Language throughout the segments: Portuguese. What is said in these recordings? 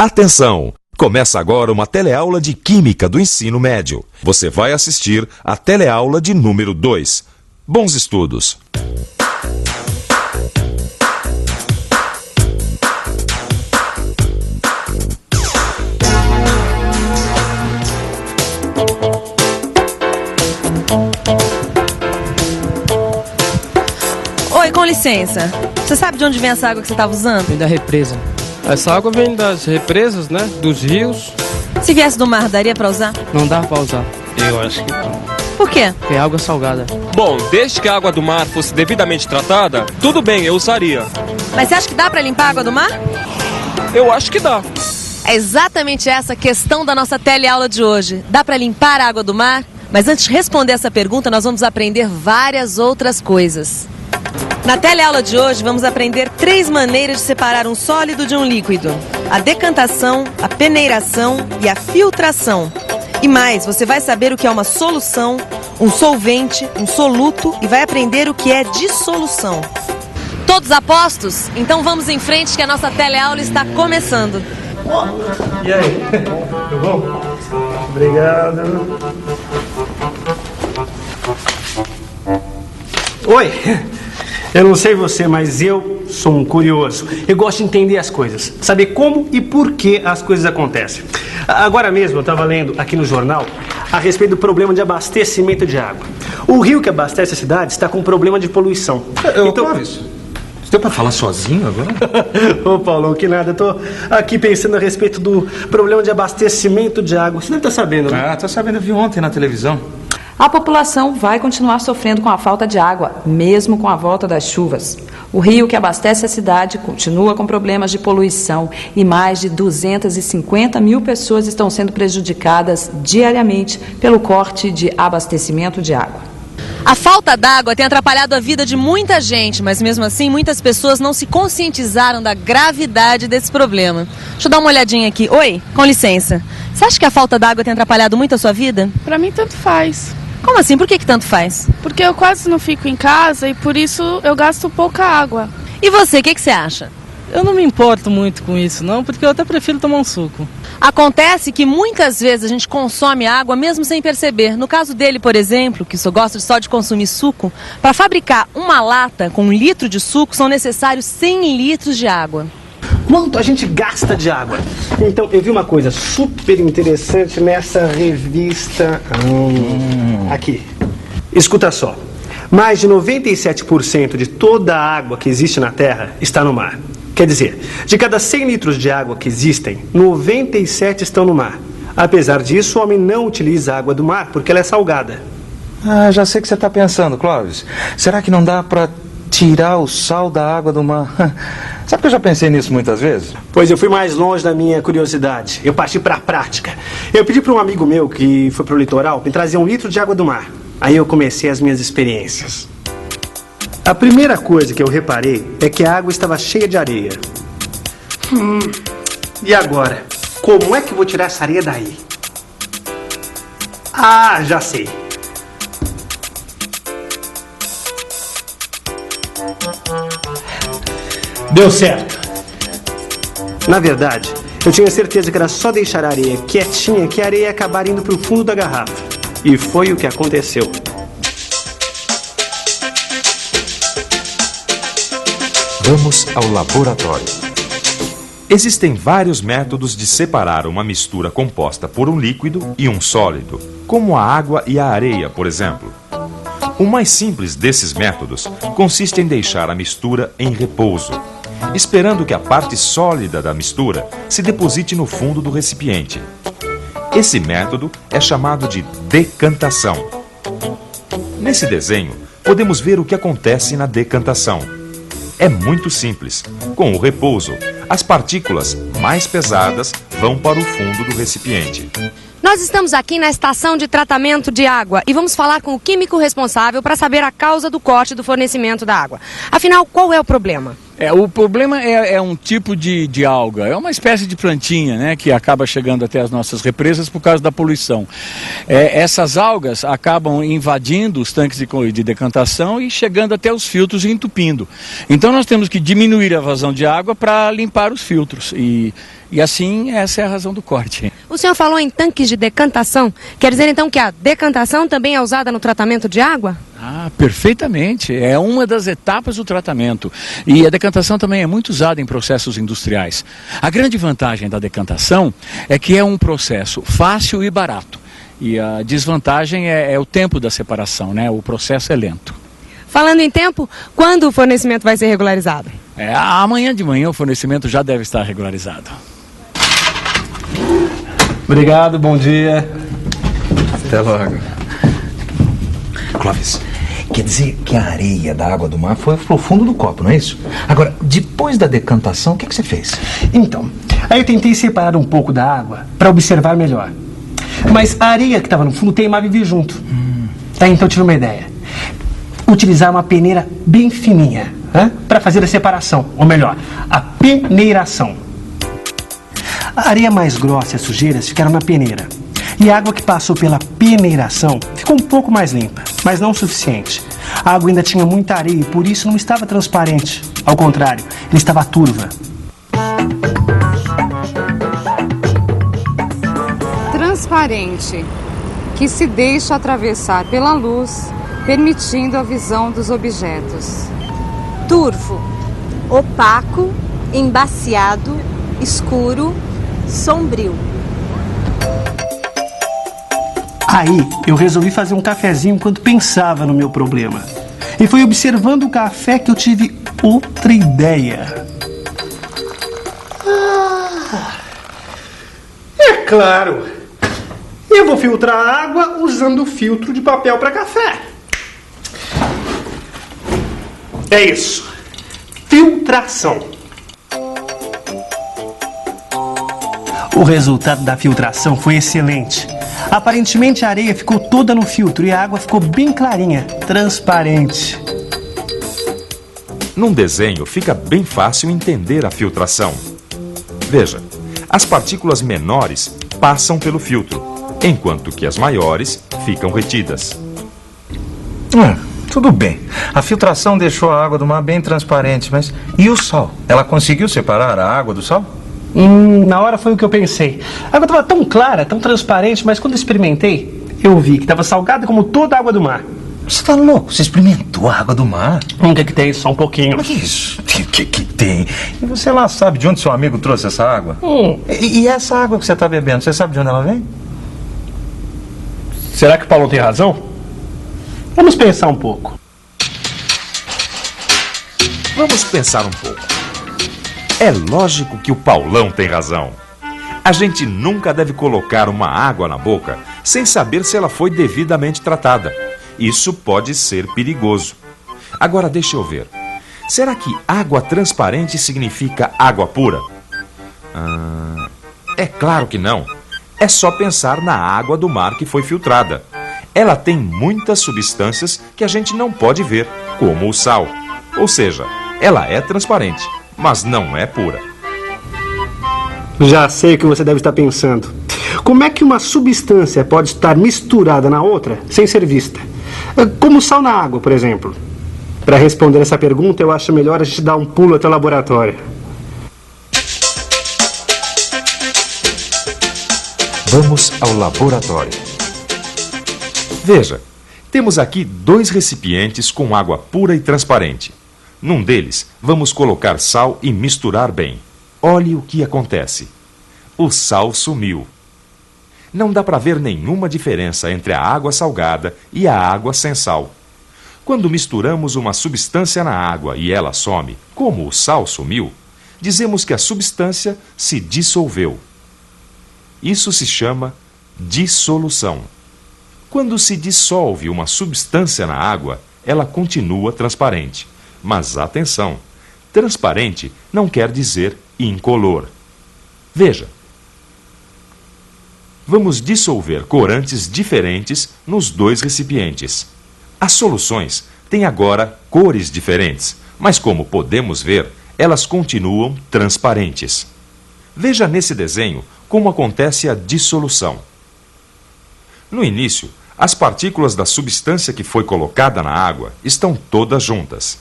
Atenção! Começa agora uma teleaula de Química do Ensino Médio. Você vai assistir a teleaula de número 2. Bons estudos! Oi, com licença. Você sabe de onde vem essa água que você estava usando? Vem da represa. Essa água vem das represas, né? Dos rios. Se viesse do mar, daria pra usar? Não dá pra usar. Eu acho que não. Por quê? É água salgada. Bom, desde que a água do mar fosse devidamente tratada, tudo bem, eu usaria. Mas você acha que dá pra limpar a água do mar? Eu acho que dá. É exatamente essa a questão da nossa teleaula de hoje. Dá pra limpar a água do mar? Mas antes de responder essa pergunta, nós vamos aprender várias outras coisas. Na teleaula de hoje, vamos aprender 3 maneiras de separar um sólido de um líquido: a decantação, a peneiração e a filtração. E mais, você vai saber o que é uma solução, um solvente, um soluto e vai aprender o que é dissolução. Todos a postos? Então vamos em frente que a nossa teleaula está começando. E aí? Tudo bom? Obrigado. Oi! Eu não sei você, mas eu sou um curioso. Eu gosto de entender as coisas, saber como e por que as coisas acontecem. Agora mesmo eu estava lendo aqui no jornal a respeito do problema de abastecimento de água. O rio que abastece a cidade está com problema de poluição. Clóvis, você deu para falar sozinho agora? Ô Paulo, que nada, eu tô aqui pensando a respeito do problema de abastecimento de água. Você deve estar sabendo, né? Ah, tô sabendo, eu vi ontem na televisão. A população vai continuar sofrendo com a falta de água, mesmo com a volta das chuvas. O rio que abastece a cidade continua com problemas de poluição e mais de 250 mil pessoas estão sendo prejudicadas diariamente pelo corte de abastecimento de água. A falta d'água tem atrapalhado a vida de muita gente, mas mesmo assim muitas pessoas não se conscientizaram da gravidade desse problema. Deixa eu dar uma olhadinha aqui. Oi, com licença. Você acha que a falta d'água tem atrapalhado muito a sua vida? Pra mim tanto faz. Como assim? Por que tanto faz? Porque eu quase não fico em casa e por isso eu gasto pouca água. E você, o que você acha? Eu não me importo muito com isso, não, porque eu até prefiro tomar um suco. Acontece que muitas vezes a gente consome água mesmo sem perceber. No caso dele, por exemplo, que gosta só de consumir suco, para fabricar uma lata com 1 litro de suco são necessários 100 litros de água. Quanto a gente gasta de água? Então, eu vi uma coisa super interessante nessa revista. Aqui. Escuta só. Mais de 97% de toda a água que existe na Terra está no mar. Quer dizer, de cada 100 litros de água que existem, 97 estão no mar. Apesar disso, o homem não utiliza a água do mar porque ela é salgada. Ah, já sei o que você está pensando, Clóvis. Será que não dá para tirar o sal da água do mar? Sabe que eu já pensei nisso muitas vezes? Pois eu fui mais longe da minha curiosidade. Eu parti para a prática. Eu pedi para um amigo meu que foi para o litoral me trazer 1 litro de água do mar. Aí eu comecei as minhas experiências. A primeira coisa que eu reparei é que a água estava cheia de areia. E agora? Como é que eu vou tirar essa areia daí? Ah, já sei. Deu certo. Na verdade, eu tinha certeza que era só deixar a areia quietinha que a areia ia acabar indo para o fundo da garrafa. E foi o que aconteceu. Vamos ao laboratório. Existem vários métodos de separar uma mistura composta por um líquido e um sólido, como a água e a areia, por exemplo. O mais simples desses métodos consiste em deixar a mistura em repouso, esperando que a parte sólida da mistura se deposite no fundo do recipiente. Esse método é chamado de decantação. Nesse desenho, podemos ver o que acontece na decantação. É muito simples. Com o repouso, as partículas mais pesadas vão para o fundo do recipiente. Nós estamos aqui na estação de tratamento de água e vamos falar com o químico responsável para saber a causa do corte do fornecimento da água. Afinal, qual é o problema? O problema é um tipo de alga, é uma espécie de plantinha, né, que acaba chegando até as nossas represas por causa da poluição. Essas algas acabam invadindo os tanques de decantação e chegando até os filtros e entupindo. Então nós temos que diminuir a vazão de água para limpar os filtros. E E assim, essa é a razão do corte. O senhor falou em tanques de decantação. Quer dizer então que a decantação também é usada no tratamento de água? Ah, perfeitamente. É uma das etapas do tratamento. E a decantação também é muito usada em processos industriais. A grande vantagem da decantação é que é um processo fácil e barato. E a desvantagem é o tempo da separação, né? O processo é lento. Falando em tempo, quando o fornecimento vai ser regularizado? Amanhã de manhã o fornecimento já deve estar regularizado. Obrigado, bom dia. Até logo. Clóvis, quer dizer que a areia da água do mar foi pro fundo do copo, não é isso? Agora, depois da decantação, o que você fez? Então, aí eu tentei separar um pouco da água para observar melhor. Mas a areia que estava no fundo teimava em vir junto. Então eu tive uma ideia. Utilizar uma peneira bem fininha, para fazer a separação, ou melhor, a peneiração. A areia mais grossa e as sujeiras ficaram na peneira. E a água que passou pela peneiração ficou um pouco mais limpa, mas não o suficiente. A água ainda tinha muita areia e por isso não estava transparente. Ao contrário, ela estava turva. Transparente, que se deixa atravessar pela luz, permitindo a visão dos objetos. Turvo, opaco, embaciado, escuro, sombrio. Aí eu resolvi fazer um cafezinho enquanto pensava no meu problema. E foi observando o café que eu tive outra ideia. É claro! Eu vou filtrar a água usando o filtro de papel para café. É isso. Filtração. O resultado da filtração foi excelente. Aparentemente a areia ficou toda no filtro e a água ficou bem clarinha, transparente. Num desenho fica bem fácil entender a filtração. Veja, as partículas menores passam pelo filtro, enquanto que as maiores ficam retidas. Tudo bem. A filtração deixou a água do mar bem transparente, mas e o sal? Ela conseguiu separar a água do sal? Na hora foi o que eu pensei. A água estava tão clara, tão transparente, mas quando eu experimentei, eu vi que estava salgada como toda a água do mar. Você tá louco? Você experimentou a água do mar? O que tem? Só um pouquinho. Mas que isso? O que tem? E você lá sabe de onde seu amigo trouxe essa água? E essa água que você está bebendo, você sabe de onde ela vem? Será que o Paulo tem razão? Vamos pensar um pouco. Vamos pensar um pouco. É lógico que o Paulão tem razão. A gente nunca deve colocar uma água na boca sem saber se ela foi devidamente tratada. Isso pode ser perigoso. Agora deixa eu ver. Será que água transparente significa água pura? É claro que não. É só pensar na água do mar que foi filtrada. Ela tem muitas substâncias que a gente não pode ver, como o sal. Ou seja, ela é transparente, mas não é pura. Já sei o que você deve estar pensando. Como é que uma substância pode estar misturada na outra sem ser vista? Como sal na água, por exemplo. Para responder essa pergunta, eu acho melhor a gente dar um pulo até o laboratório. Vamos ao laboratório. Veja, temos aqui 2 recipientes com água pura e transparente. Num deles, vamos colocar sal e misturar bem. Olhe o que acontece. O sal sumiu. Não dá para ver nenhuma diferença entre a água salgada e a água sem sal. Quando misturamos uma substância na água e ela some, como o sal sumiu, dizemos que a substância se dissolveu. Isso se chama dissolução. Quando se dissolve uma substância na água, ela continua transparente. Mas atenção, transparente não quer dizer incolor. Veja. Vamos dissolver corantes diferentes nos 2 recipientes. As soluções têm agora cores diferentes, mas como podemos ver, elas continuam transparentes. Veja nesse desenho como acontece a dissolução. No início, as partículas da substância que foi colocada na água estão todas juntas.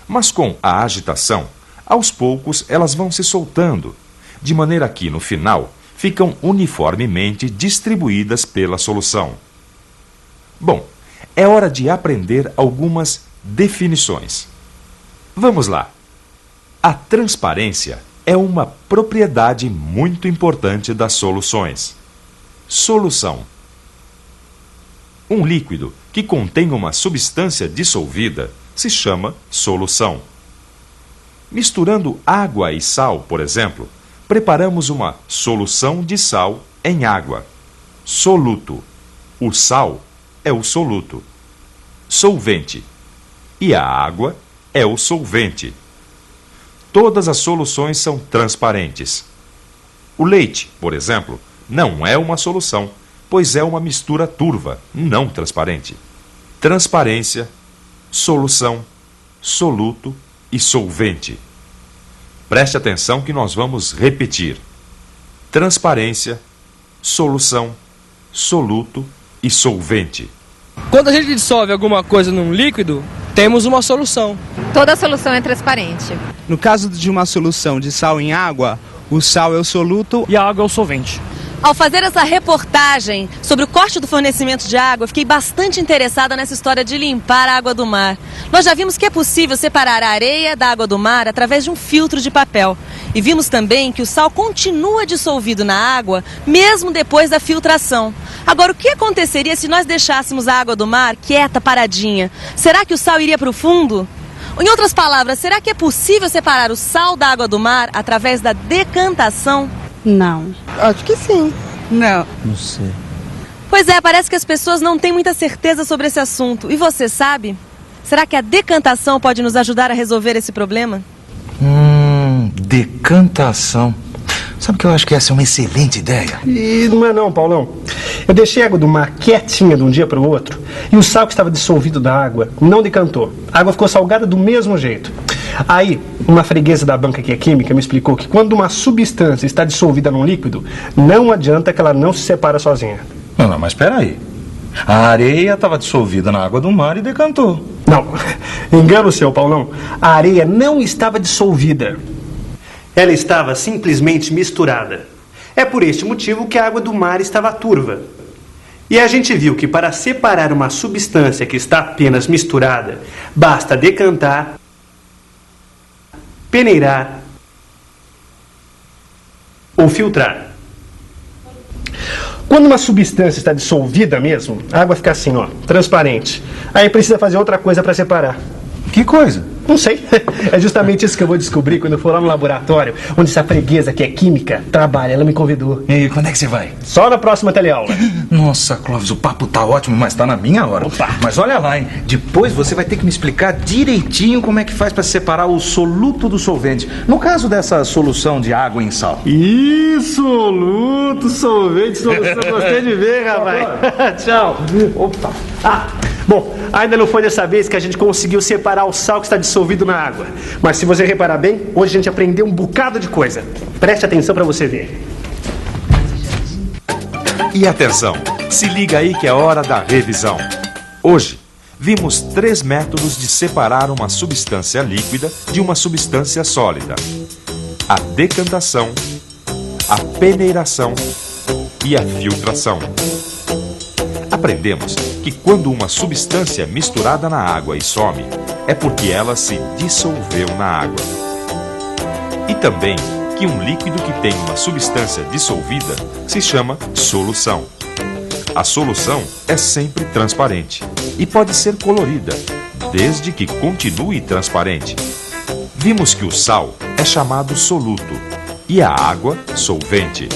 Mas com a agitação, aos poucos elas vão se soltando. de maneira que, no final, ficam uniformemente distribuídas pela solução. Bom, é hora de aprender algumas definições. Vamos lá. A transparência é uma propriedade muito importante das soluções. Solução. Um líquido que contém uma substância dissolvida se chama solução. Misturando água e sal, por exemplo, preparamos uma solução de sal em água. Soluto. O sal é o soluto. Solvente. E a água é o solvente. Todas as soluções são transparentes. O leite, por exemplo, não é uma solução, pois é uma mistura turva, não transparente. Transparência, solução, soluto e solvente. Preste atenção que nós vamos repetir. Transparência, solução, soluto e solvente. Quando a gente dissolve alguma coisa num líquido, temos uma solução. Toda solução é transparente. No caso de uma solução de sal em água, o sal é o soluto e a água é o solvente. Ao fazer essa reportagem sobre o corte do fornecimento de água, eu fiquei bastante interessada nessa história de limpar a água do mar. Nós já vimos que é possível separar a areia da água do mar através de um filtro de papel. E vimos também que o sal continua dissolvido na água, mesmo depois da filtração. Agora, o que aconteceria se nós deixássemos a água do mar quieta, paradinha? Será que o sal iria para o fundo? Em outras palavras, será que é possível separar o sal da água do mar através da decantação? Não. Acho que sim. Não. Não sei. Pois é, parece que as pessoas não têm muita certeza sobre esse assunto. E você sabe? Será que a decantação pode nos ajudar a resolver esse problema? Decantação. Sabe que eu acho que essa é uma excelente ideia. E não é não, Paulão. Eu deixei a água do mar quietinha de um dia para o outro e o sal que estava dissolvido da água não decantou. A água ficou salgada do mesmo jeito. Aí, uma freguesa da banca que é química me explicou que quando uma substância está dissolvida num líquido, não adianta que ela não se separa sozinha. Não, mas espera aí. A areia estava dissolvida na água do mar e decantou. Não, engano seu, Paulão. A areia não estava dissolvida. Ela estava simplesmente misturada. É por este motivo que a água do mar estava turva. E a gente viu que para separar uma substância que está apenas misturada, basta decantar, peneirar ou filtrar. Quando uma substância está dissolvida mesmo, a água fica assim, ó, transparente. Aí precisa fazer outra coisa para separar. Que coisa? Não sei. É justamente isso que eu vou descobrir quando eu for lá no laboratório, onde essa freguesa que é química trabalha. Ela me convidou. E quando é que você vai? Só na próxima teleaula. Nossa, Clóvis, o papo tá ótimo, mas tá na minha hora. Opa. Mas olha lá, hein? Depois você vai ter que me explicar direitinho como é que faz para separar o soluto do solvente. No caso dessa solução de água em sal. Isso, soluto, solvente, solução. Gostei de ver, rapaz. Tchau. Opa. Bom, ainda não foi dessa vez que a gente conseguiu separar o sal que está dissolvido na água. Mas se você reparar bem, hoje a gente aprendeu um bocado de coisa. Preste atenção para você ver. E atenção, se liga aí que é hora da revisão. Hoje, vimos 3 métodos de separar uma substância líquida de uma substância sólida: a decantação, a peneiração e a filtração. Aprendemos que quando uma substância é misturada na água e some, é porque ela se dissolveu na água. E também que um líquido que tem uma substância dissolvida se chama solução. A solução é sempre transparente e pode ser colorida, desde que continue transparente. Vimos que o sal é chamado soluto e a água solvente.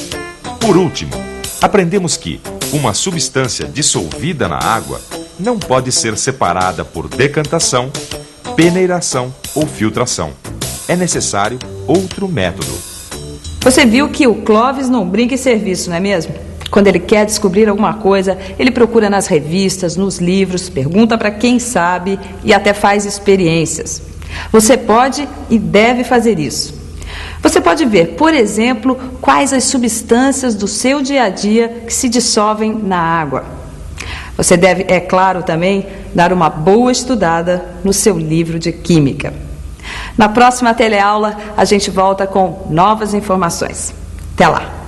Por último, aprendemos que uma substância dissolvida na água não pode ser separada por decantação, peneiração ou filtração. É necessário outro método. Você viu que o Clóvis não brinca em serviço, não é mesmo? Quando ele quer descobrir alguma coisa, ele procura nas revistas, nos livros, pergunta para quem sabe e até faz experiências. Você pode e deve fazer isso. Você pode ver, por exemplo, quais as substâncias do seu dia a dia que se dissolvem na água. Você deve, é claro, também dar uma boa estudada no seu livro de Química. Na próxima teleaula, a gente volta com novas informações. Até lá!